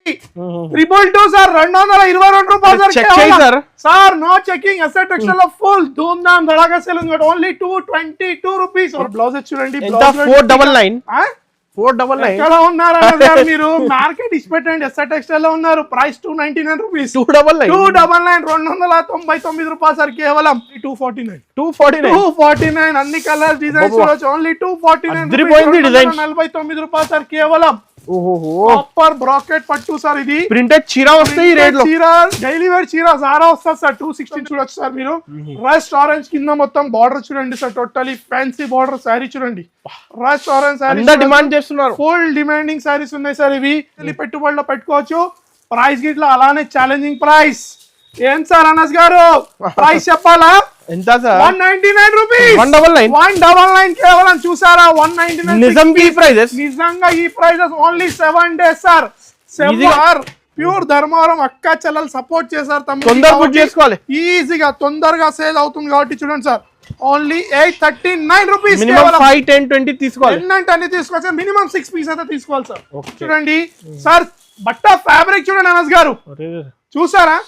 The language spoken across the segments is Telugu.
222 సార్ 222 రూపాయలు sir. No checking. SR textile లో ఫుల్ ధూమ్ ధామ్ ధడాకా సేల్ ఉంది. Only 222 rupees. బ్లౌజ్ చూడండి. 499 ఎక్కడ ఉన్నారు మీరు? మార్కెట్ ఇచ్చి పెట్టండి. ఎస్ఆర్ టెక్స్టైల్ లో ఉన్నారు. Price 299 rupees. 299 రూపాయలు సార్. కేవలం 249 అన్ని కలర్స్ డిజైన్స్ చూడొచ్చు. ఓన్లీ 249 49 రూపాయలు సార్. కేవలం ప్రాపర్ బ్రాకెట్ పట్టు సార్. ఇది ప్రింటెడ్ చీర వస్తాయి. చీర డైలీ వేర్ చీర సారా వస్తుంది సార్. 216 చూడొచ్చు సార్ మీరు. రస్ట్ ఆరెంజ్ కింద మొత్తం బార్డర్ చూడండి sir. Totally fancy border sari చూడండి. రస్ట్ ఆరెంజ్ శారీ డిమాండ్ చేస్తున్నారు. ఫుల్ డిమాండింగ్ శారీస్ ఉన్నాయి సార్. ఇవి పెట్టుబడిలో పెట్టుకోవచ్చు. ప్రైస్ గిట్లా అలానే ఛాలెంజింగ్ ప్రైస్. ఏం సార్ అనస్ గారు ప్రైస్ చెప్పాలా? ఎంత సార్? 199 రూపీస్. 199 కేవలం చూసారా? 199 నిజంగా ఈ prices only 7 days sir. 7 pure Dharmavaram అక్క చెల్లెలు సపోర్ట్ చేశారు. చేసుకోవాలి ఈజీగా తొందరగా సేల్ అవుతుంది కాబట్టి చూడండి సార్. Only 839 rupees. 5, 10, 20 తీసుకోవాలి. అన్ని తీసుకోవచ్చు. మినిమం 6 పీస్ అయితే తీసుకోవాలి సార్. చూడండి సార్. బట్ట ఫ్యాబ్రిక్ చూడండి అనస్ గారు. చూసారా?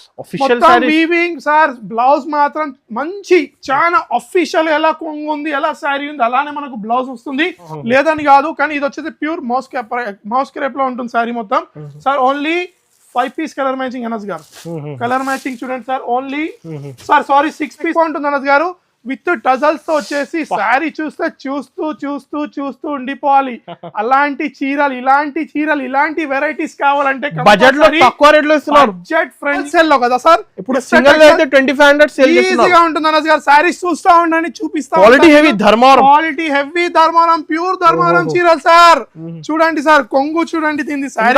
Weaving sir. బ్లౌజ్ మాత్రం మంచి చాలా అఫీషియల్. ఎలా కొంగు ఉంది, ఎలా శారీ ఉంది అలానే మనకు బ్లౌజ్ వస్తుంది. లేదని కాదు, కానీ ఇది వచ్చేసి ప్యూర్ మౌస్ క్రేప్ లో ఉంటుంది శారీ మొత్తం sir. Only 5 piece colour matching Anas garu. Colour matching చూడండి సార్. ఓన్లీ సార్ 6 పీస్ ఉంటుంది అనస్ గారు. విత్ టజల్స్ తో వచ్చేసి శారీ చూస్తే చూస్తూ ఉండిపోవాలి. అలాంటి చీరలు, ఇలాంటి వెరైటీస్ కావాలంటే బడ్జెట్ లో తక్కువ రేట్ లో ఇస్తున్నారు. బడ్జెట్ ఫ్రెండ్ సేల్ లో కదా సార్. ఇప్పుడు సింగిల్ అయితే 2500 సేల్ చేస్తున్నారు. ఈజీగా ఉంటుంది అనస్ గారు. శారీస్ చూస్తా ఉండండి, చూపిస్తా. Quality heavy Dharmavaram pure Dharmavaram చీరలు సార్. చూడండి సార్. కొంగు చూడండి. దీని శారీ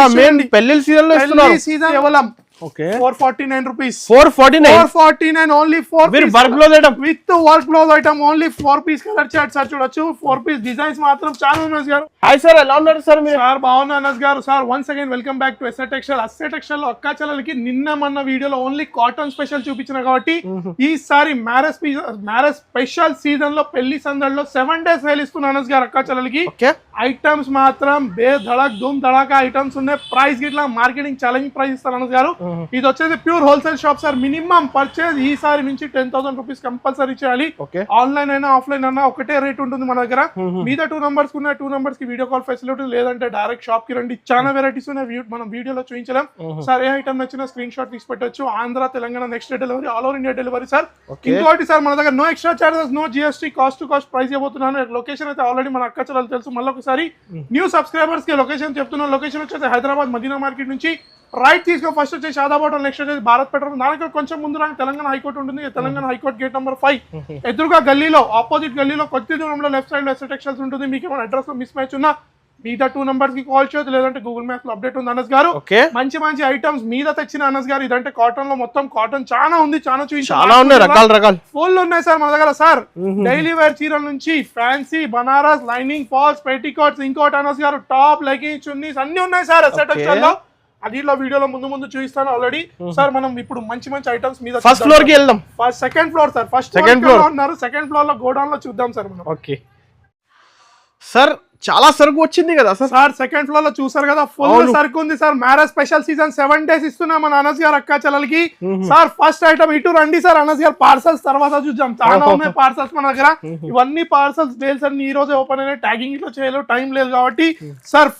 పెళ్లి సీజన్ లో ఇస్తున్నారు. సీజన్ కేవలం 449 rupees. 449 only 4 with work blouse item. With work blouse item only 4 piece color chart sir. చూడొచ్చు 4 piece డిజైన్స్ మాత్రం చాలా ఉన్నాయి గారు. హాయ్ సార్, ఎలా ఉన్నారు సార్ మీరు? సార్ బాగున్నా Anas garu. Sir once again welcome back to S R textile. S R textile లో అక్క చెల్లెలకి నిన్న మొన్న వీడియోలో ఓన్లీ కాటన్ స్పెషల్ చూపించిన కాబట్టి ఈసారి మ్యారేజ్ స్పెషల్ సీజన్ లో పెళ్లి సందడిలో 7 days సేల్ ఇస్తున్నా అనస్ గారు. అక్క చెల్లెలకి ఐటమ్స్ మాత్రం బేధడక్ ధూమ్ ధడాకా ఐటమ్స్ ఉన్నాయి. ప్రైస్ గిట్లా మార్కెటింగ్ ఛాలెంజింగ్ ప్రైస్ ఇస్తారు అనస్ గారు. ఇది వచ్చేసి pure wholesale shop sir. Minimum purchase ఈసారి నుంచి 10,000 రూపీస్ కంపల్సరీ చేయాలి. ఆన్లైన్ అయినా ఆఫ్లైన్ అయినా ఒకటే రేట్ ఉంటుంది మన దగ్గర. మీద 2 numbers ఉన్నాయి. 2 numbers కి వీడియో కాల్ ఫెసిలిటీ, లేదంటే డైరెక్ట్ షాప్ కి రండి. చాలా వెరైటీస్ ఉన్నాయి, మనం వీడియోలో చూపించలేం సార్. ఏ ఐటమ్ నచ్చినా స్క్రీన్ షాట్ తీసి పెట్టొచ్చు. Andhra, Telangana next day delivery, all over India delivery sir. ఇంకోటి సార్, మన దగ్గర no extra charges, no GST, cost to cost price ఇవ్వబోతున్నాను. లొకేషన్ అయితే ఆల్రెడీ మన అక్క చెల్లెలు తెలుసు. మళ్ళీ ఒకసారి న్యూ సబ్స్క్రైబర్స్ కి లొకేషన్ చెప్తున్నాను. లొకేషన్ వచ్చేసి హైదరాబాద్ మదీనా మార్కెట్ నుంచి రైట్ తీసుకో. ఫస్ట్ వచ్చేసి షాదాబ్ హోటల్, నెక్స్ట్ వచ్చేసి భారత్ పెట్రోల్. దానికి కొంచెం ముందు తెలంగాణ హైకోర్టు ఉంటుంది. తెలంగాణ హైకోర్టు గేట్ నెంబర్ 5 ఎదురుగా గల్లీలో, ఆపోజిట్ గల్లీలో కొద్ది దూరంలో లెఫ్ట్ సైడ్ లో ఎస్ఆర్ టెక్స్టైల్స్ ఉంటుంది. మీకు ఏమైనా అడ్రస్ లో మిస్ మ్యాచ్ ఉన్నా మీద 2 numbers కి కాల్ చేయొచ్చు, లేదంటే గూగుల్ మ్యాప్స్ లో అప్డేట్ ఉంది అనస్ గారు. మంచి ఐటమ్స్ మీద తెచ్చిన అనస్ గారు. ఇదంటే కాటన్ లో మొత్తం కాటన్ చాలా ఉంది, చాలా రకాలు ఫుల్ ఉన్నాయి సార్ మన దగ్గర సార్. డైలీ వేర్ చీరల నుంచి fancy Banaras lining falls petticoats, ఇంకోటి అనస్ గారు టాప్ లెగిన్స్ చున్నీస్ అన్ని ఉన్నాయి సార్ ఎస్ఆర్ టెక్స్టైల్ లో. అదిలో వీడియోలో ముందు చూపిస్తాను ఆల్రెడీ సార్. మనం ఇప్పుడు మంచి ఐటమ్స్ మీద ఫస్ట్ ఫ్లోర్ కి వెళ్దాం. Second floor sir. First second floor ఉన్నారు. సెకండ్ ఫ్లోర్ లో గోడౌన్ లో చూద్దాం సార్ మనం. ఓకే సార్, చాలా సరుకు వచ్చింది కదా సార్. సెకండ్ ఫ్లోర్ లో చూసారు కదా, ఫుల్ సరుకు ఉంది sir. Marriage special season 7 days ఇస్తున్నాం మన అనస్ గారు అక్క చెల్లెలకి సార్. ఫస్ట్ ఐటమ్ ఇటు రండి సార్. అనస్ గారు పార్సల్స్ తర్వాత చూద్దాం. చాలా ఉన్నాయి పార్సల్స్ మన దగ్గర. ఇవన్నీ పార్సల్స్ డీల్స్ అన్ని ఈ రోజే ఓపెన్ అయినా. ట్యాగింగ్ ఇట్లా చేయలేదు, టైం లేదు కాబట్టి సార్.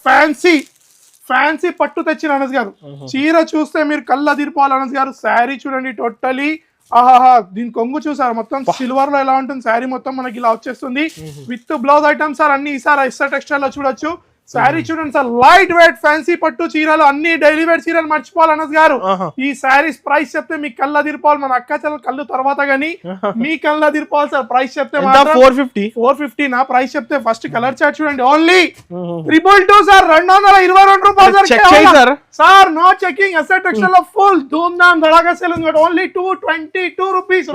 ఫ్యాన్సీ పట్టు తెచ్చిన అనస్ గారు. చీర చూస్తే మీరు కళ్ళు అదిరిపోవాలి అనస్ గారు. శారీ చూడండి టోటలీ ఆహాహా. దీని కొంగు చూసారు మొత్తం సిల్వర్ లో ఎలా ఉంటుంది. శారీ మొత్తం మనకి ఇలా వచ్చేస్తుంది విత్ బ్లౌజ్ ఐటమ్స్ సార్. అన్ని ఈసారి ఎస్ఆర్ టెక్స్టైల్ లో చూడొచ్చు. శారీ చూడండి సార్. లైట్ వెయిట్ ఫ్యాన్సీ పట్టు చీరలు, అన్ని డైలీ వేర్ చీరలు మర్చిపోవాలి అనస్ గారు. ఈ శారీస్ ప్రైస్ చెప్తే మీ కళ్ళు అదిరిపోవాలి. మన అక్క చెల్లెలు కళ్ళు తర్వాత గానీ మీ కళ్ళు అదిరిపోవాలి సార్. ప్రైస్ చెప్తే 450 నా ప్రైస్ చెప్తే. ఫస్ట్ కలర్ చార్ట్ చూడండి. Only 222 sir. 222 రూపాయలు sir. No checking. SR textile లో ఫుల్ ధూమ్ ధామ్ ధడాకా సేల్ ఉంది. Only 222 rupees.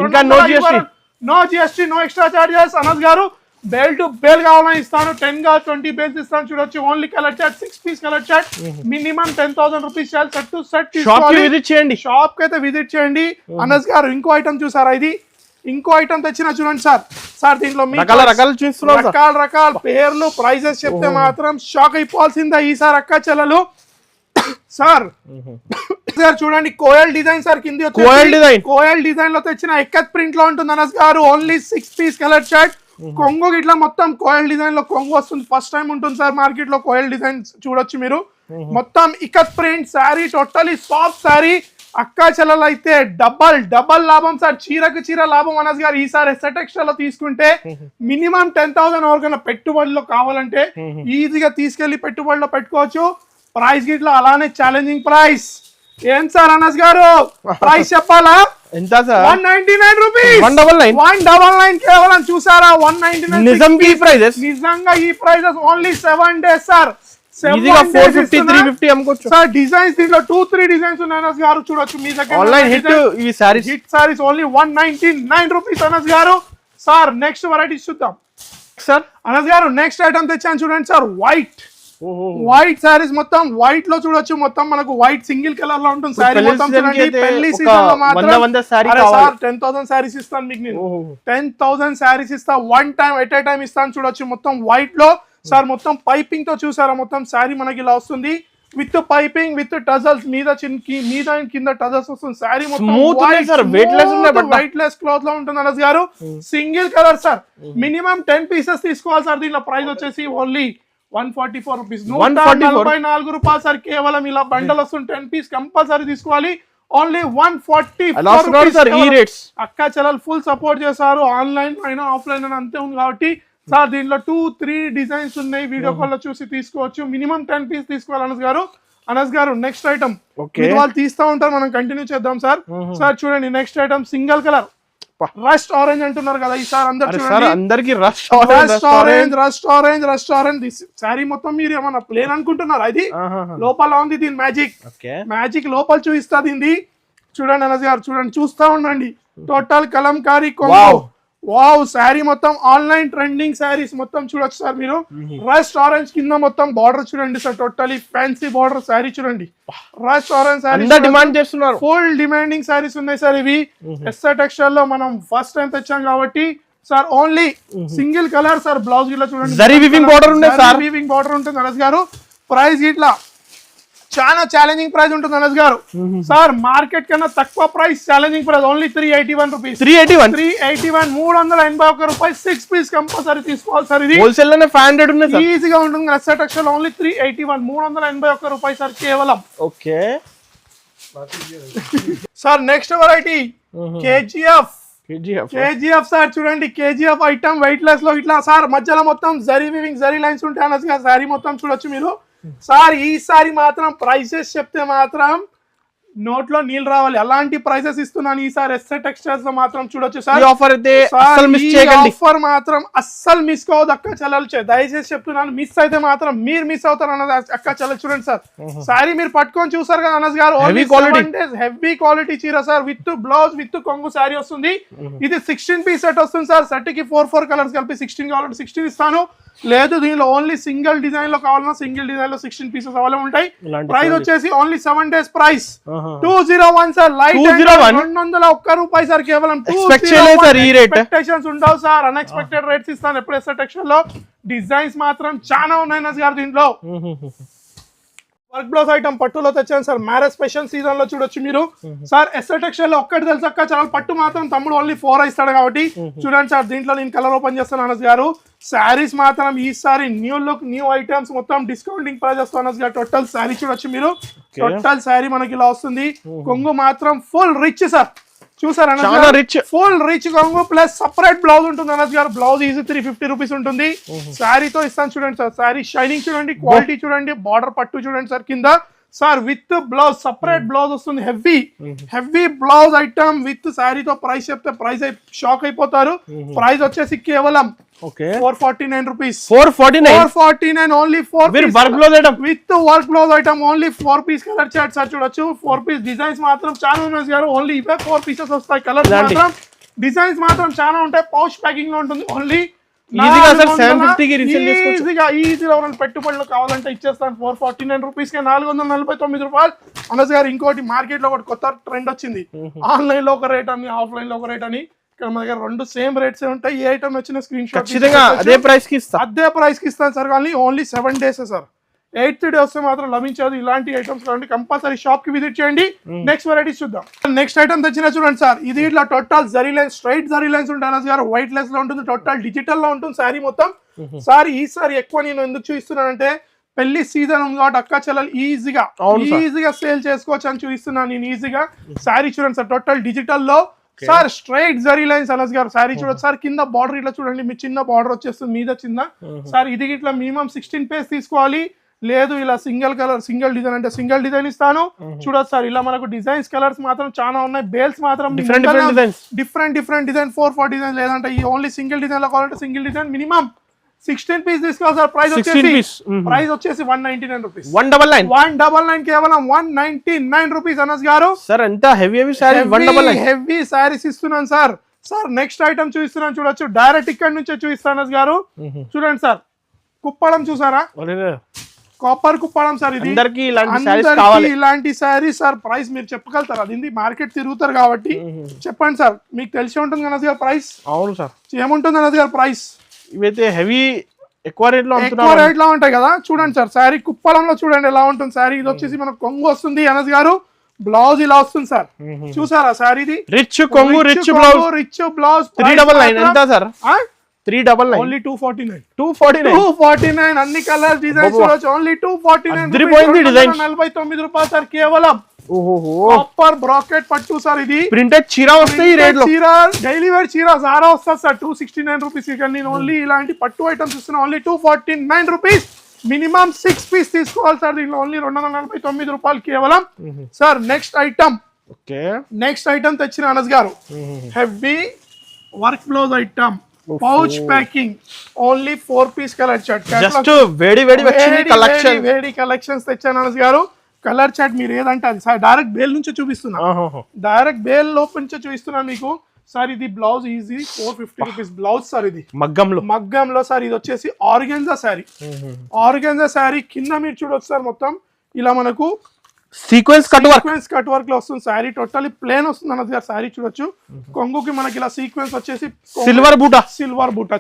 No GST, no extra charges Anas garu. బేల్ టు బేల్ కావాలని ఇస్తాను. 10 గా 20 బేల్స్ ఇస్తాను. చూడొచ్చు. Only colour chart 6 piece colour chart. Minimum 10,000 rupees చాలు. సెట్ టు సెట్ తీసుకోవాలి. షాప్ కి అయితే విజిట్ చేయండి అనస్ గారు. ఇంకో ఐటమ్ చూసారా? ఇది ఇంకో ఐటమ్ తెచ్చిన చూడండి సార్. దీంట్లో రకాల పేర్లు ప్రైజెస్ చెప్తే మాత్రం షాక్ అయిపోవాల్సిందే ఈసారి అక్క చెల్లెలు. సార్ సార్ చూడండి కోయల్ డిజైన్ సార్ కింది కోయల్ డిజైన్ లో తెచ్చిన ఎక్కత్ ప్రింట్ లో ఉంటుంది Anas garu. Only 6 piece colour shirt. కొంగు ఇట్లా మొత్తం కోయల్ డిజైన్ లో కొంగు వస్తుంది. ఫస్ట్ టైం ఉంటుంది సార్ మార్కెట్ లో కోయల్ డిజైన్ చూడొచ్చు మీరు. మొత్తం ikat print sari, totally soft sari. అక్కా చెల్లెలు అయితే డబల్ లాభం సార్. చీరకు చీర లాభం అనస్ గారు. ఈసారి ఎస్ఎట్ ఎక్స్ట్రా లో తీసుకుంటే మినిమం 10,000 ఎవరికైనా పెట్టుబడిలో కావాలంటే ఈజీగా తీసుకెళ్లి పెట్టుబడిలో పెట్టుకోవచ్చు. ప్రైస్ గిట్లా అలానే ఛాలెంజింగ్ ప్రైస్. ఏం సార్ అనస్ గారు ప్రైస్ చెప్పాలా? ఎంత సార్? 199 రూపీస్. 199 కేవలం. చూసారా 199. నిజంగా ఈ ప్రైజెస్ ఓన్లీ 7 days సార్. ఈజీగా 450 350 అమ్ముకోవచ్చు సార్. డిజైన్స్ దీంట్లో 2-3 డిజైన్స్ ఉన్నాయి అనస్ గారు. చూడొచ్చు మీ దగ్గర ఆన్లైన్ హిట్ ఈ saris. Hit saris only 199 rupees Anas garu. Sir next variety చూద్దాం సార్. అనస్ గారు నెక్స్ట్ ఐటమ్ తెచ్చాను చూడండి సార్. వైట్ సారీస్ మొత్తం వైట్ లో చూడొచ్చు. మొత్తం మనకు వైట్ సింగిల్ కలర్ లో ఉంటుంది సారీ మొత్తం. చూడండి పెళ్లి సీజన్ లో మాత్రం 10,000 సారీస్ ఇస్తాను మీకు. నేను 10,000 సారీస్ ఇస్తా. One time at a time ఇస్తాను. చూడొచ్చు మొత్తం వైట్ లో సార్. మొత్తం పైపింగ్ తో చూసారా మొత్తం సారీ మనకి ఇలా వస్తుంది. విత్ పైపింగ్ విత్ టజల్స్ మీద కింద టజల్స్ వస్తుంది. సారీ మొత్తం వైట్ లెస్ క్లాత్ లో ఉంటుంది అనస్ గారు. Single colour sir. Minimum 10 pieces తీసుకోవాలి సార్. దీనిలో ప్రైస్ వచ్చేసి ఓన్లీ 144 రూపీస్. 144 రూపాయలు సార్. కేవలం ఇలా బండల్ వస్తుంది. 10 పీస్ కంపల్సరీ తీసుకోవాలి. ఓన్లీ 144. అక్కా చెల్లెలు ఫుల్ సపోర్ట్ చేశారు. ఆన్లైన్ అయినా ఆఫ్లైన్ అయినా అంతే ఉంది కాబట్టి సార్. దీంట్లో 2-3 డిజైన్స్ ఉన్నాయి. వీడియో కాల్ లో చూసి తీసుకోవచ్చు. మినిమం 10 పీస్ తీసుకోవాలి అనస్ గారు. అనస్ గారు నెక్స్ట్ ఐటమ్ వాళ్ళు తీస్తా ఉంటారు. మనం కంటిన్యూ చేద్దాం సార్. సార్ చూడండి next item single colour rust orange అంటున్నారు కదా ఈసారి అందరు చూడండి. అందరికి రస్ట్ ఆరెంజ్ సారీ మొత్తం. మీరు ఏమన్నా ప్లేన్ అనుకుంటున్నారా? ఇది లోపల ఉంది దీని మ్యాజిక్ లోపల చూపిస్తా దీన్ని. చూడండి అనస్ గారు చూడండి. చూస్తా ఉండండి. టోటల్ కలంకారీ కొంగు. వావ్ సారీ మొత్తం ఆన్లైన్ ట్రెండింగ్ సారీస్ మొత్తం చూడొచ్చు సార్ మీరు. రస్ట్ ఆరెంజ్ కింద మొత్తం బార్డర్ చూడండి sir. Totally fancy border sorry చూడండి. రస్ట్ ఆరెంజ్ సారీ డిమాండ్ చేస్తున్నారు. ఫుల్ డిమాండింగ్ సారీస్ ఉన్నాయి సార్ ఇవి. ఎస్ఆర్ టెక్స్టైల్ లో మనం ఫస్ట్ టైం తెచ్చాం కాబట్టి sir. Only single colour sir. Blouse గిట్లా చూడండి జరీ వీవింగ్ బార్డర్ ఉంటుంది అనస్ గారు. ప్రైస్ గిట్లా చాలా ఛాలెంజింగ్ ప్రైస్ ఉంటుంది అనస్ గారు. సార్ మార్కెట్ కన్నా తక్కువ price challenging price. Only 381 rupees. 381 రూపాయలు. 6 పీస్ కంపల్సరీ తీసుకోవాలి సార్. ఇది హోల్సేల్ లోనే 500 ఉంది సార్. ఈజీగా ఉంటుంది. ఎస్ఆర్ టెక్స్టైల్ ఓన్లీ 381 రూపాయలు సార్ కేవలం. Okay sir next variety KGF sir. చూడండి కేజీఎఫ్ ఐటమ్ వెయిట్ లెస్ లో ఇట్లా సార్. మధ్యలో మొత్తం జరీ వీవింగ్ జరీ లైన్స్ ఉంటాయి అనస్ గారు. సారీ మొత్తం చూడొచ్చు మీరు సార్. ఈసారి మాత్రం ప్రైసెస్ చెప్తే మాత్రం నోట్లో నీళ్ళు రావాలి. అలాంటి ప్రైసెస్ ఇస్తున్నాను ఈసారి ఎస్ఆర్ టెక్స్టైల్స్ లో మాత్రం. చూడొచ్చు సార్. ఆఫర్ మాత్రం అస్సలు మిస్ కావద్దు అక్క చెల్లెలు. దయచేసి చెప్తున్నాను. మిస్ అయితే మాత్రం మీరు మిస్ అవుతారు అన్నది అక్క చెల్లెలు. చూడండి సార్ సారీ మీరు పట్టుకొని చూసారు కదా అనస్ గారు. హెవీ క్వాలిటీ చీర సార్. విత్ బ్లౌజ్ విత్ కొంగు సారీ వస్తుంది. ఇది 16 పీస్ సెట్ వస్తుంది సార్. సెట్ కి 4 కలర్స్ కలిపి 16 కావాలంటే 16 ఇస్తాను. లేదు దీనిలో ఓన్లీ సింగిల్ డిజైన్ లో కావాలన్నా సింగిల్ డిజైన్ లో 16 పీసెస్ అవైలబుల్ ఉంటాయి. ప్రైస్ వచ్చేసి only 7 days price 201 sir. Light 201 రూపాయి సార్ కేవలం. ఎక్స్పెక్టేషన్స్ ఉండవు సార్. అన్ఎక్స్పెక్టెడ్ రేట్స్ ఇస్తాను ఎప్పుడు ఎస్ఆర్ టెక్స్టైల్ లో. డిజైన్స్ మాత్రం చాలా ఉన్నాయి నస్ గారు దీంట్లో. వర్క్ బ్లౌజ్ ఐటమ్ పట్టులో తెచ్చాను సార్. మ్యారేజ్ స్పెషల్ సీజన్ లో చూడొచ్చు మీరు సార్. ఎస్ఆర్ టెక్స్టైల్ లో ఒక్కటి తెలుసక్క చాలా పట్టు మాత్రం తమ్ముడు ఓన్లీ 4 ఇస్తాడు కాబట్టి చూడండి సార్. దీంట్లో నేను కలర్ ఓపెన్ చేస్తాను అనస్ గారు. శారీస్ మాత్రం ఈసారి న్యూ లుక్ న్యూ ఐటమ్స్ మొత్తం డిస్కౌంటింగ్ ప్రైజెస్ అనస్ గారు. టోటల్ శారీ చూడొచ్చు మీరు. టోటల్ శారీ మనకి ఇలా వస్తుంది. కొంగు మాత్రం ఫుల్ రిచ్ సార్. చూసారా ఫుల్ రిచ్ కొంగు ప్లస్ సపరేట్ బ్లౌజ్ ఉంటుంది అనస్ గారు. బ్లౌజ్ ఈజీ 350 రూపీస్ ఉంటుంది. శారీతో ఇస్తాను చూడండి సార్. శారీ షైనింగ్ చూడండి, క్వాలిటీ చూడండి, బార్డర్ పట్టు చూడండి సార్ కింద sir. With blouse separate blouse వస్తుంది. హెవీ బ్లౌజ్ ఐటమ్ విత్ శారీతో. ప్రైస్ చెప్తే ప్రైస్ షాక్ అయిపోతారు. ప్రైస్ వచ్చేసి కేవలం 449 rupees. 449 only 4 with work blouse item. Only 4 piece colour chart sir. చూడొచ్చు 4 పీస్ డిజైన్స్ మాత్రం చాలా ఉన్నాయి గారు. ఓన్లీ ఇవే 4 పీసెస్ వస్తాయి. కలర్స్ మాత్రం డిజైన్స్ మాత్రం చాలా ఉంటాయి. పౌచ్ ప్యాకింగ్ లో ఉంటుంది. ఓన్లీ ఈజీగా పెట్టుబడులు కావాలంటే ఇచ్చేస్తాను 449 రూపీస్ కి 449 రూపాయలు అనస్ గారు. ఇంకోటి మార్కెట్ లో ఒకటి కొత్త ట్రెండ్ వచ్చింది. ఆన్లైన్ లో ఒక రేట్ అని ఆఫ్లైన్ లో ఒక రేట్ అని. ఇక్కడ మన దగ్గర 2 సేమ్ రేట్స్ ఉంటాయి. ఏ ఐటమ్ వచ్చిన స్క్రీన్ షాట్ అదే ప్రైస్ కి ఇస్తాను సార్. కానీ only 7 days sir. 8th day వస్తే మాత్రం లభించదు. ఇలాంటి ఐటమ్స్ కావాలంటే కంపల్సరీ షాప్ కి విజిట్ చేయండి. నెక్స్ట్ వెరైటీస్ చూద్దాం. నెక్స్ట్ ఐటమ్ తెచ్చిన చూడండి సార్, ఇది ఇట్లా total zari lines, straight zari lines ఉంటాయి అనస్ గారు. వైట్ లెస్ లో ఉంటుంది, టోటల్ డిజిటల్ లో ఉంటుంది శారీ మొత్తం. సార్ ఈసారి ఎక్కువ నేను ఎందుకు చూపిస్తున్నానంటే పెళ్లి సీజన్ ఉంది కాబట్టి అక్క చెల్లెలు ఈజీగా సేల్ చేసుకోవచ్చు అని చూపిస్తున్నాను నేను ఈజీగా. శారీ చూడండి సార్, టోటల్ డిజిటల్ లో sir, straight zari lines Anas గారు. శారీ చూడొచ్చు సార్, కింద బార్డర్ ఇట్లా చూడండి, మీ చిన్న బార్డర్ వచ్చేస్తుంది మీద చిన్న. సార్ ఇది ఇట్లా మినిమం 16 పేజ్ తీసుకోవాలి, లేదు ఇలా సింగిల్ కలర్ సింగిల్ డిజైన్ అంటే సింగిల్ డిజైన్ ఇస్తాను. చూడొచ్చు సార్, ఇలా మనకు డిజైన్స్ కలర్స్ మాత్రం చాలా ఉన్నాయి. బేల్స్ మాత్రం డిఫరెంట్ డిజైన్ 4 డిజైన్, లేదంటే ఈ ఓన్లీ సింగిల్ డిజైన్ లో కావాలంటే సింగిల్ డిజైన్ మినిమం 16 పీస్ తీసుకోవాలి సార్. ప్రైస్ వచ్చేసి 199 రూపీస్. 199 కేవలం 199 రూపీస్ అనస్ గారు. సార్ ఎంత హెవీ హెవీ సారీస్ ఇస్తున్నాను సార్. సార్ నెక్స్ట్ ఐటమ్ చూపిస్తున్నాను చూడొచ్చు, డైరెక్ట్ ఇక్కడ నుంచే చూపిస్తాను అనస్ గారు. చూడండి సార్, కుప్పడం చూసారా, కాపర్ కుప్పడం సార్. ఇది ఇలాంటి శారీ సార్. ప్రైస్ మీరు చెప్పగలుగుతారు, అది మార్కెట్ తిరుగుతారు కాబట్టి చెప్పండి సార్, మీకు తెలిసి ఉంటుంది అనస్ గారు ప్రైస్. అవును సార్, ఏముంటుంది అనస్ గారు ప్రైస్? ఇవైతే హెవీ ఎక్కువ రేట్ లో ఉంటాయి కదా. చూడండి సార్, శారీ కుప్పలంలో చూడండి ఎలా ఉంటుంది శారీ. ఇది వచ్చేసి మనకు కొంగు వస్తుంది అనస్ గారు. బ్లౌజ్ ఇలా వస్తుంది సార్, చూసారా శారీది రిచ్ కొంగు, రిచ్ బ్లౌజ్. 399 ఎంత సార్? 399 ఓన్లీ 249 అన్ని కలర్ డిజైన్స్ చూడొచ్చు. ఓన్లీ 249 49 రూపాయలు సార్ కేవలం. కాపర్ బ్రాకెట్ పట్టు సార్, ఇది ప్రింటెడ్ చీర వస్తాయి. చీర డైలీ వేర్ చీర సారా వస్తుంది సార్ 269 రూపీస్. ఇక్కడ నేను ఓన్లీ ఇలాంటి పట్టు ఐటమ్స్ ఇస్తున్నా, ఓన్లీ 249 రూపీస్. మినిమం 6 పీస్ తీసుకోవాలి సార్. దీంట్లో ఓన్లీ 249 రూపాయలు కేవలం. సార్ నెక్స్ట్ ఐటమ్ తెచ్చిన Anas garu, heavy work blouse item, pouch packing, only 4 piece colour chart. వేడి కలెక్షన్స్ తెచ్చాను అనస్ గారు. కలర్ చార్ట్ మీరు ఏదంటే అది సార్, డైరెక్ట్ బేల్ నుంచి చూపిస్తున్నా, డైరెక్ట్ బేల్ లోపల నుంచి చూపిస్తున్నాను మీకు సార్. ఇది blouse easy 450 rupees blouse sir. ఇది మగ్గంలో సార్. ఇది వచ్చేసి ఆర్గెన్జా శారీ. కింద మీరు చూడొచ్చు సార్, మొత్తం ఇలా మనకు సీక్వెన్స్ కట్ వర్క్ లో వస్తుంది శారీ. టోటల్లీ ప్లేన్ వస్తుంది అన్నది గారు శారీ. చూడొచ్చు, కొంగుకి మనకి ఇలా సీక్వెన్స్ వచ్చేసి సిల్వర్ బూటా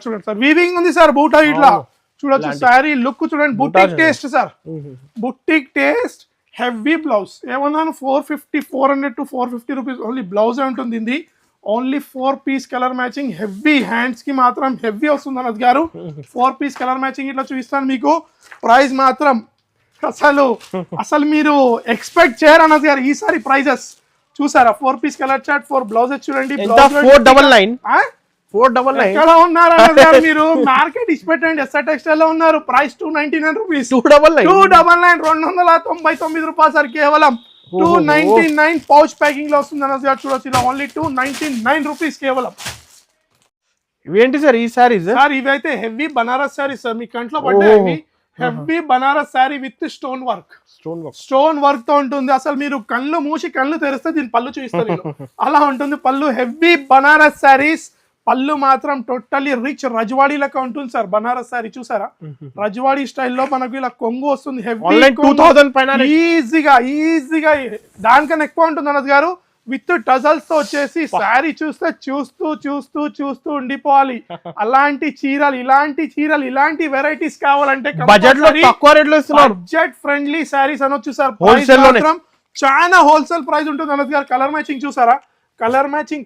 చూడండి సార్. వీవింగ్ ఉంది సార్ బూటా ఇట్లా చూడొచ్చు. శారీ లుక్ చూడండి, boutique taste sir, boutique taste. Heavy blouse ఏమన్నాను 400 to 450 రూపీస్ ఓన్లీ బ్లౌజ్ ఉంటుంది. ఇది only 4 piece colour matching. Heavy hands కి మాత్రం హెవీ వస్తుంది అనద్ గారు. 4 పీస్ కలర్ మ్యాచింగ్ ఇట్లా చూపిస్తాను మీకు. ప్రైస్ మాత్రం అసలు మీరు ఎక్స్పెక్ట్ చేయరు అనద్ గారు ఈసారి ప్రైజెస్. చూసారా, 4 పీస్ కలర్ చార్ట్, 4 బ్లౌజెస్ చూడండి. 499 ఎక్కడ ఉన్నారు మీరు? మార్కెట్ ఇచ్చిపెట్టండి, ఎస్ఆర్ టెక్స్టైల్ లో ఉన్నారు. Price 299 rupees. 299 299 రూపాయలు సార్ కేవలం. 299 పౌచ్ ప్యాకింగ్ లో వస్తుంది అన్నది చూడొచ్చు. ఇలా ఓన్లీ 299 రూపీస్ కేవలం. ఇవేంటి సార్ ఈ సారీస్? సార్ ఇవైతే హెవీ బనారస్ సారీస్ సార్, మీ కంట్లో పడ్డాయి. Heavy Banaras sari with stone work తో ఉంటుంది. అసలు మీరు కళ్ళు మూసి కళ్ళు తెరిస్తే దీని పళ్ళు చూపిస్తారు అలా ఉంటుంది పళ్ళు. హెవీ బనారస్ శారీస్. పళ్ళు మాత్రం టోటల్లీ రిచ్ రజవాడీ లెక్క ఉంటుంది సార్. బనారస్ శారీ చూసారా, రజవాడీ స్టైల్లో మనకు ఇలా కొంగు వస్తుంది. ఈజీగా దానికన్నా ఎక్కువ ఉంటుంది అన్నది గారు. విత్ టజల్స్ తో వచ్చేసి శారీ చూస్తే చూస్తూ ఉండిపోవాలి. అలాంటి చీరలు, ఇలాంటి వెరైటీస్ కావాలంటే బడ్జెట్ ఫ్రెండ్లీ శారీస్ అనొచ్చు సార్. మాత్రం చాలా హోల్సేల్ ప్రైస్ ఉంటుంది అన్నది గారు. కలర్ మ్యాచింగ్ చూసారా, కలర్ మ్యాచింగ్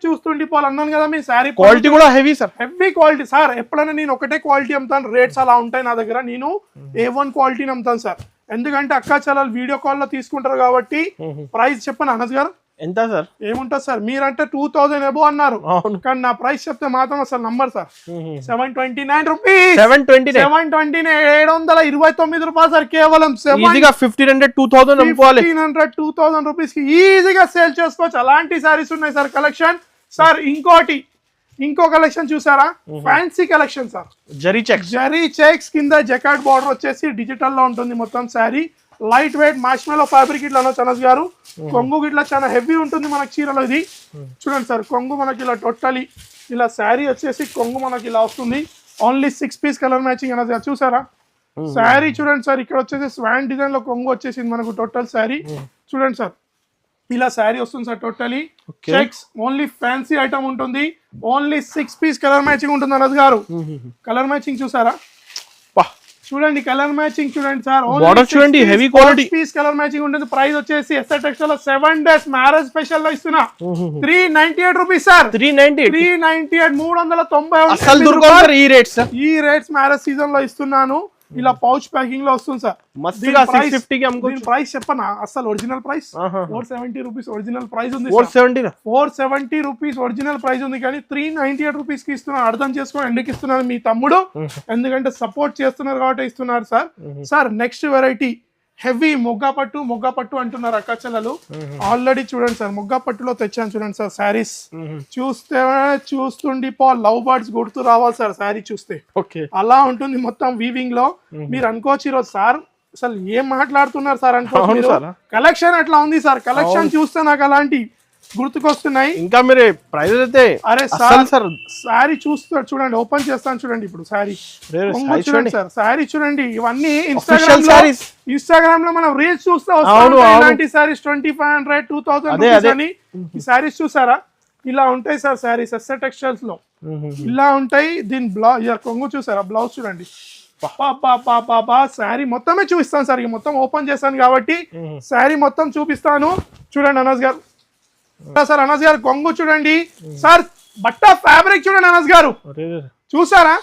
చూస్తుండిపోవాలి అన్నాను కదా. మీ శారీ క్వాలిటీ కూడా heavy sir, heavy quality sir. ఎప్పుడైనా నేను ఒకటే క్వాలిటీ అమ్ముతాను, రేట్స్ అలా ఉంటాయి నా దగ్గర. నేను A1 క్వాలిటీని అమ్ముతాను సార్. ఎందుకంటే అక్క చెల్లెలు వీడియో కాల్ లో తీసుకుంటారు కాబట్టి. ప్రైస్ చెప్పండి అనస్ గారు ఎంత సార్? ఏముంటుంది సార్, మీరంటే 2000 ఎబో అన్నారు, కానీ నా ప్రైస్ చెప్తే మాత్రం అసలు నంబర్ సార్ 729 రూపీస్. 729 రూపాయలు సార్ కేవలం. 1500-2000 రూపీస్ కి ఈజీగా సేల్ చేసుకోవచ్చు. అలాంటి సారీస్ ఉన్నాయి సార్ కలెక్షన్. సార్ ఇంకో కలెక్షన్ చూసారా, fancy collection sir. Zari checks కింద జకాట్ బార్డర్ వచ్చేసి డిజిటల్ లో ఉంటుంది మొత్తం sari. Light weight marshmallow fabric ఇట్లా అనస్ గారు. కొంగు ఇట్లా చాలా హెవీ ఉంటుంది మనకి చీరలో. ఇది చూడండి సార్, కొంగు మనకి ఇలా టోటలీ ఇలా శారీ వచ్చేసి కొంగు మనకి ఇలా వస్తుంది. Only 6 piece colour matching Anas garu. చూసారా శారీ చూడండి సార్, ఇక్కడ వచ్చేసి స్వాన్ డిజైన్ లో కొంగు వచ్చేసింది మనకు టోటల్ శారీ. చూడండి సార్, ఇలా శారీ వస్తుంది sir totally. Checks only fancy item ఉంటుంది. ఓన్లీ 6 పీస్ కలర్ మ్యాచింగ్ ఉంటుంది అనస్ గారు. కలర్ మ్యాచింగ్ చూసారా, చూడండి కలర్ మ్యాచింగ్ చూడండి సార్. Border చూడండి, heavy quality. Piece colour matching ఉంటుంది. ప్రైస్ వచ్చేసి ఎస్ఆర్ టెక్స్టైల్ లో 7 days మ్యారేజ్ స్పెషల్ లో ఇస్తున్నా 398 రూపీస్ సార్. 398 390 అసలు దొరకవు సార్ ఈ రేట్స్. ఈ రేట్స్ మ్యారేజ్ సీజన్ లో ఇస్తున్నాను. ఇలా పౌచ్ ప్యాకింగ్ లో వస్తుంది సార్. మస్తుగా 650 కి అమ్ముకోవచ్చు. ప్రైస్ చెప్పనా అసలు original price 470 rupees original price ఉంది. 470 రూపీస్ ఒరిజినల్ ప్రైస్ ఉంది కానీ 398 రూపీస్ కి ఇస్తున్నారు. అర్థం చేసుకోండి ఎందుకు ఇస్తున్నారు మీ తమ్ముడు, ఎందుకంటే సపోర్ట్ చేస్తున్నారు కాబట్టి ఇస్తున్నారు sir. Sir next variety heavy Mogga పట్టు అంటున్నారు అక్క చెల్లెలు. ఆల్రెడీ చూడండి సార్ మొగ్గా పట్టులో తెచ్చాను చూడండి సార్ శారీస్. చూస్తుండి లవ్ బర్డ్స్ గుర్తు రావాలి సార్ శారీ చూస్తే. అలా ఉంటుంది మొత్తం వీవింగ్ లో. మీరు అనుకోవచ్చు ఈరోజు సార్ అసలు ఏం మాట్లాడుతున్నారు సార్ అనుకోవచ్చు. కలెక్షన్ అట్లా ఉంది సార్. కలెక్షన్ చూస్తే నాకు అలాంటి గుర్తుకొస్తున్నాయి. ఇంకా మీరు ప్రైస్ అయితే అరే సార్ శారీ చూస్తారు చూడండి, ఓపెన్ చేస్తాను చూడండి. ఇప్పుడు శారీ చూడండి సార్, శారీ చూడండి. ఇవన్నీ ఇన్స్టాగ్రామ్ లో మనం రీల్స్ చూస్తే వస్తాం ఇలాంటి శారీస్ 2500 2000 అని. ఈ శారీస్ చూసారా ఇలా ఉంటాయి సార్ శారీస్ ఎస్ఆర్ టెక్స్టైల్స్ లో ఇలా ఉంటాయి. దీని బ్లౌజ్ కొంగు చూసారా, బ్లౌజ్ చూడండి. శారీ మొత్తమే చూపిస్తాను సార్. మొత్తం ఓపెన్ చేస్తాను కాబట్టి శారీ మొత్తం చూపిస్తాను. చూడండి అనస్ గారు, సార్ అనస్ గారు కొంగు చూడండి సార్. బట్ట ఫ్యాబ్రిక్ చూడండి అనస్ గారు, చూసారా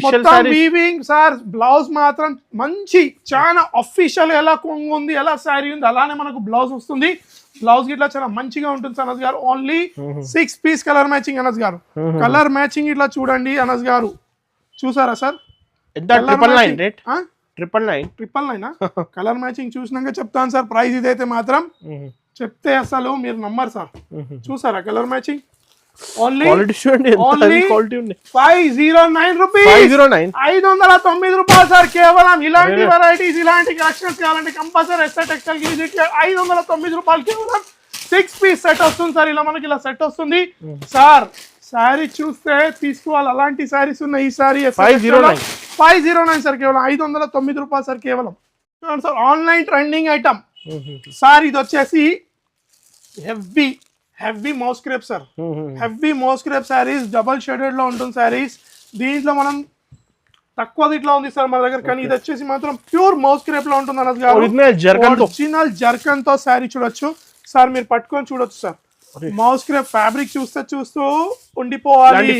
మొత్తం వీవింగ్ సార్. బ్లౌజ్ మాత్రం మంచి చాలా అఫీషియల్. ఎలా కొంగు ఉంది ఎలా శారీ ఉంది అలానే మనకు బ్లౌజ్ వస్తుంది. బ్లౌజ్ ఇట్లా చాలా మంచిగా ఉంటుంది Anas garu. Only 6 piece colour matching Anas garu. Colour matching ఇట్లా చూడండి అనస్ గారు, చూసారా సార్. 999 కలర్ మ్యాచింగ్ చూసినాక చెప్తాను సార్ ప్రైస్. ఇదైతే మాత్రం చెప్తే అసలు మీరు నమ్మరు సార్. చూసారా కలర్ మ్యాచింగ్ ఓన్లీ 509 రూపీస్ 509 రూపాయలు సార్ కేవలం. ఇలాంటి వెరైటీస్ ఇలాంటి కలెక్షన్స్ కావాలంటే కంపల్సరీ ఎస్ఆర్ టెక్స్టైల్ కి విజిట్ చేయాలి. 509 రూపాయలు కేవలం 6 పీస్ సెట్ వస్తుంది సార్. ఇలా మనకి ఇలా సెట్ వస్తుంది సార్. శారీ చూస్తే తీసుకోవాలి అలాంటి శారీస్ ఉన్నాయి. ఈ శారీ 509 సార్ కేవలం 509 రూపాయలు సార్ కేవలం. Sir online trending item sir. ఇది వచ్చేసి heavy moss crepe sir. Heavy moss crepe saris double shaded లో ఉంటుంది శారీస్. దీంట్లో మనం తక్కువ ఇట్లా ఉంది సార్ మన దగ్గర, కానీ ఇది వచ్చేసి మాత్రం ప్యూర్ మౌస్ క్రేప్ లో ఉంటుంది అనస్ గారు. ఒరిజినల్ జర్కన్ తో శారీ చూడొచ్చు సార్. మీరు పట్టుకొని చూడొచ్చు సార్. మౌస్ క్రేప్ ఫ్యాబ్రిక్ చూస్తూ ఉండిపోవాలి.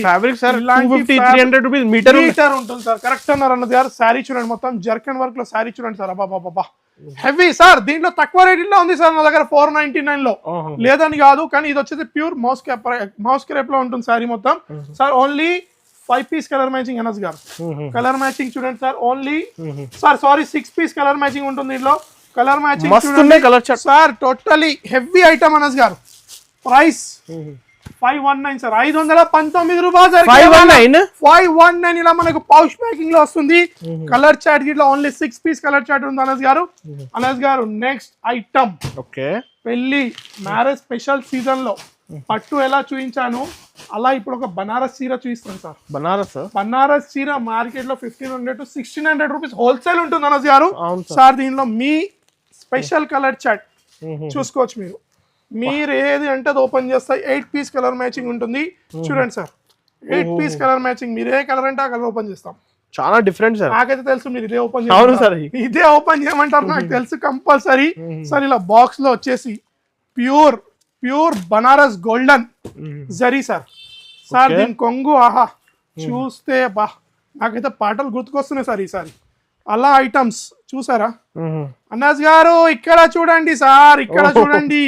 మీటర్ ఉంటుంది సార్. కరెక్ట్ అన్నారు అన్నది గారు. శారీ చూడండి మొత్తం జర్కన్ వర్క్ లో శారీ చూడండి సార్. అబ్బా హెవీ సార్. దీంట్లో తక్కువ రేట్ లో ఉంది సార్ నా దగ్గర 499 లో. లేదని కాదు కానీ ఇది వచ్చేసి ప్యూర్ మౌస్ క్రేప్ లో ఉంటుంది శారీ మొత్తం sir. Only 5 piece colour matching Anas garu. Colour matching చూడండి sir. Only sir 6 piece colour matching ఉంటుంది దీంట్లో. కలర్ మ్యాచింగ్ చూడండి sir. Totally heavy item Anas garu. Price 519 sir. 519 రూపాయలు సార్. 519 ఇలా మనకు పౌచ్ ప్యాకింగ్ లో వస్తుంది. కలర్ చాట్ గిట్లా ఓన్లీ 6 పీస్ కలర్ చాట్ ఉంది అనస్ గారు. అనస్ గారు నెక్స్ట్ ఐటమ్ పెళ్లి మ్యారేజ్ స్పెషల్ సీజన్ లో పట్టు ఎలా చూపించాను అలా ఇప్పుడు ఒక బనారస్ చీర చూపిస్తాను సార్. బనారస్ చీర మార్కెట్ లో 1500 to 1600 రూపీస్ హోల్సేల్ ఉంటుంది అనస్ గారు సార్. దీనిలో మీ స్పెషల్ కలర్ చాట్ చూసుకోవచ్చు మీరు. మీరు ఏది అంటే అది ఓపెన్ చేస్తాయి. 8 పీస్ కలర్ మ్యాచింగ్ ఉంటుంది చూడండి సార్. 8 piece colour matching. మీరు ఏ కలర్ అంటే ఆ కలర్ ఓపెన్ చేస్తాం. చాలా డిఫరెంట్ సార్. నాకైతే తెలుసు మీరు ఇదే ఓపెన్ చేస్తారు. ఇదే ఓపెన్ చేయమంటారు నాకు తెలుసు కంపల్సరీ సార్. ఇలా బాక్స్ లో వచ్చేసి pure Banaras golden zari sir. Sir దీని కొంగు ఆహా చూస్తే బా నాకైతే పాటలు గుర్తుకొస్తున్నాయి సార్ ఈసారి. అలా ఐటమ్స్ చూసారా అనస్ గారు. ఇక్కడ చూడండి సార్, ఇక్కడ చూడండి.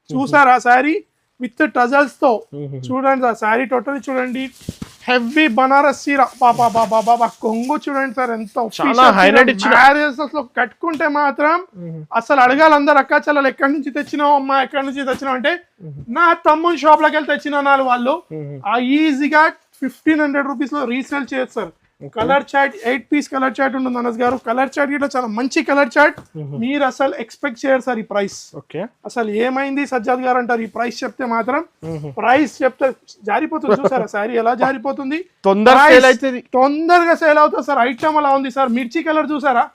చూసారా శారీ విత్ టజల్స్ తో చూడండి సార్. శారీ టోటల్ చూడండి. హెవీ బనారస్ చీర. బాబా కొంగు చూడండి సార్ ఎంత మ్యారేజెస్ లో కట్టుకుంటే మాత్రం అసలు అడగాలి అందరు అక్క చెల్లెలు ఎక్కడి నుంచి తెచ్చినావు అమ్మా ఎక్కడి నుంచి తెచ్చినావు అంటే నా తమ్ముని షాప్ లోకి వెళ్ళి తెచ్చిన వాళ్ళు ఈజీగా 1500 రూపీస్ లో రీసేల్ చేయొచ్చు sir. Colour chart 8 piece colour chart ఉంటుంది అనస్ గారు. కలర్ చాట్ ఇట్లా చాలా మంచి కలర్ చాట్. మీరు అసలు ఎక్స్పెక్ట్ చేయరు సార్ ఈ ప్రైస్. అసలు ఏమైంది సజ్జాద్ గారు అంటారు ఈ ప్రైస్ చెప్తే మాత్రం. ప్రైస్ చెప్తే జారిపోతుంది చూసారా శారీ ఎలా జారిపోతుంది. తొందరగా సేల్ అవుతుంది సార్. ఐటమ్ అలా ఉంది సార్. మిర్చి కలర్ చూసారా,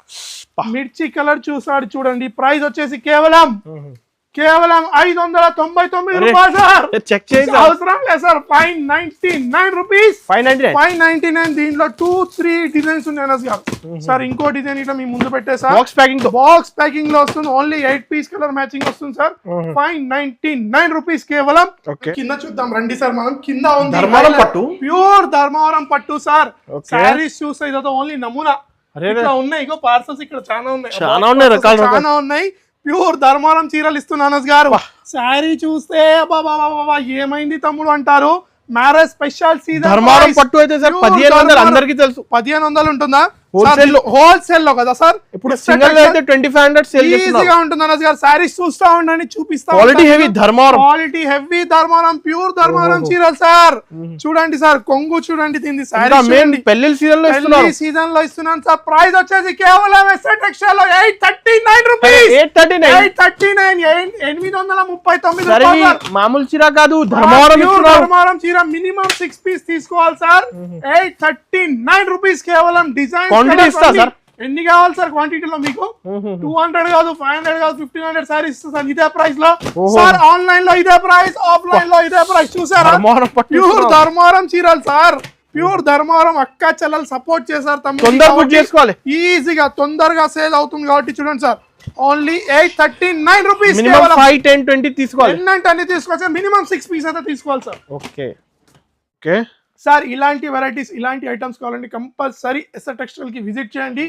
మిర్చి కలర్ చూసాడు చూడండి. ప్రైస్ వచ్చేసి కేవలం కేవలం 599 రూపాయలు సార్. చెక్ చేయండి అవసరం లేదు సార్. 599 రూపీస్. 599. దీంట్లో 2-3 డిజైన్స్ ఉన్నాయి అనస్ గారు. సార్ ఇంకో డిజైన్ ఇట్లా మీ ముందు పెట్టే సార్. బాక్స్ ప్యాకింగ్ లో వస్తుంది. ఓన్లీ 8 పీస్ కలర్ మ్యాచింగ్ వస్తుంది సార్. 599 రూపీస్ కేవలం. కింద చూద్దాం రండి సార్. మనం కింద ఉంది ధర్మవరం పట్టు, ప్యూర్ ధర్మవరం పట్టు సార్. సారీస్ చూస్తే ఇదంతా ఓన్లీ నమూనా. ఇట్లా ఉన్నాయి ఇగో పార్సల్స్ ఇక్కడ చాలా ఉన్నాయి. ప్యూర్ ధర్మవరం చీరలు ఇస్తున్నాను గారు. శారీ చూస్తే బాబా ఏమైంది తమ్ముడు అంటారు. మ్యారేజ్ స్పెషల్ సీజన్ ధర్మవరం పట్టు అయితే సార్ 1500 అందరికీ తెలుసు. 1500 ఉంటుందా హోల్సేల్ లో కదా సార్. ఇప్పుడు సింగిల్ అయితే 2500 సేల్ చేస్తున్నారు. ఈజీగా ఉంటుంది అనస్ గారు. సారీస్ చూస్తా ఉండండి, చూపిస్తా. Quality heavy Dharmavaram pure Dharmavaram చీరలు సార్. చూడండి సార్ కొంగు చూడండి. దీని పెళ్లి సీజన్ లో ఇస్తున్నాను సార్. ప్రైస్ వచ్చేసి కేవలం ఎస్ఆర్ టెక్స్టైల్ లో 839 రూపీస్. 839 మామూలు చీర కాదు, ధర్మవరం చీర. మినిమం 6 పీస్ తీసుకోవాలి సార్. 839 రూపీస్ కేవలం. డిజైన్ ఎన్ని కావాలి సార్ క్వాంటిటీలో మీకు? 200 కాదు, 500 కాదు, 1500 సారీస్ సార్ ఇదే ప్రైస్ లో సార్. ఆన్లైన్ లో ఇదే ప్రైస్, ఆఫ్లైన్ లో ఇదే ప్రైస్. చూసారా ప్యూర్ ధర్మవరం చీరలు సార్. ప్యూర్ ధర్మవరం అక్క చెల్లెలు సపోర్ట్ చేశారు చేసుకోవాలి. ఈజీగా తొందరగా సేల్ అవుతుంది కాబట్టి చూడండి సార్. Only 839 rupees. 5-10-20 తీసుకోవాలి. అన్ని తీసుకోవాలి. మినిమం 6 పీస్ అయితే తీసుకోవాలి సార్. ఓకే సార్ ఇలాంటి వెరైటీస్, ఇలాంటి ఐటమ్స్ కావాలంటే కంపల్సరీ ఎస్ఆర్ టెక్స్టైల్ కి విజిట్ చేయండి.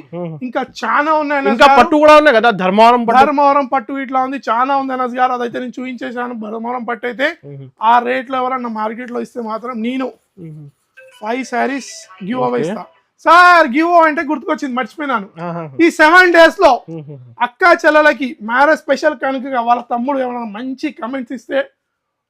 ఇంకా చాలా ఉన్నాయి. ఇంకా పట్టు కూడా ఉన్నాయి కదా ధర్మవరం పట్టు ఇట్లా ఉంది, చాలా ఉంది అనస్ గారు. అదైతే నేను చూపించేసాను. ధర్మవరం పట్టు అయితే ఆ రేట్ లో ఎవరన్నా మార్కెట్ లో ఇస్తే మాత్రం నేను 5 సారీస్ గివ్ అవే ఇస్తా సార్. గివ్ అవే అంటే గుర్తుకొచ్చింది, మర్చిపోయినాను. ఈ 7 days లో అక్క చెల్లెలకి మ్యారేజ్ స్పెషల్ కనుక వాళ్ళ తమ్ముడు ఏమైనా మంచి కమెంట్స్ ఇస్తే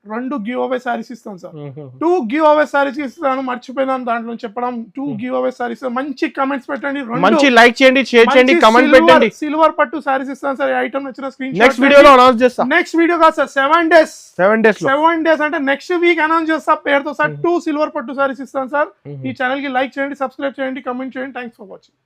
2 గివ్ అవే సారీస్ ఇస్తాను సార్. 2 గివ్ అవే సారీస్ ఇస్తాను, మర్చిపోయినాను దాంట్లో చెప్పడం. 2 గివ్ అవే సారీస్. మంచి కమెంట్స్ పెట్టండి, మంచి లైక్ చేయండి, షేర్ చేయండి, కమెంట్ పెట్టండి. సిల్వర్ పట్టు సారీస్ ఇస్తాను సార్. ఐటమ్ నచ్చిన స్క్రీన్ షాట్ నెక్స్ట్ వీడియోలో అనౌన్స్ చేస్తా. నెక్స్ట్ వీడియో కాదు సార్, 7 days అంటే నెక్స్ట్ వీక్ అనౌన్స్ చేస్తా పేరుతో సార్. 2 సిల్వర్ పట్టు సారీస్ ఇస్తాను సార్. ఈ ఛానల్ కి లైక్ చేయండి, సబ్స్క్రైబ్ చేయండి, కమెంట్ చేయండి. Thanks for watching.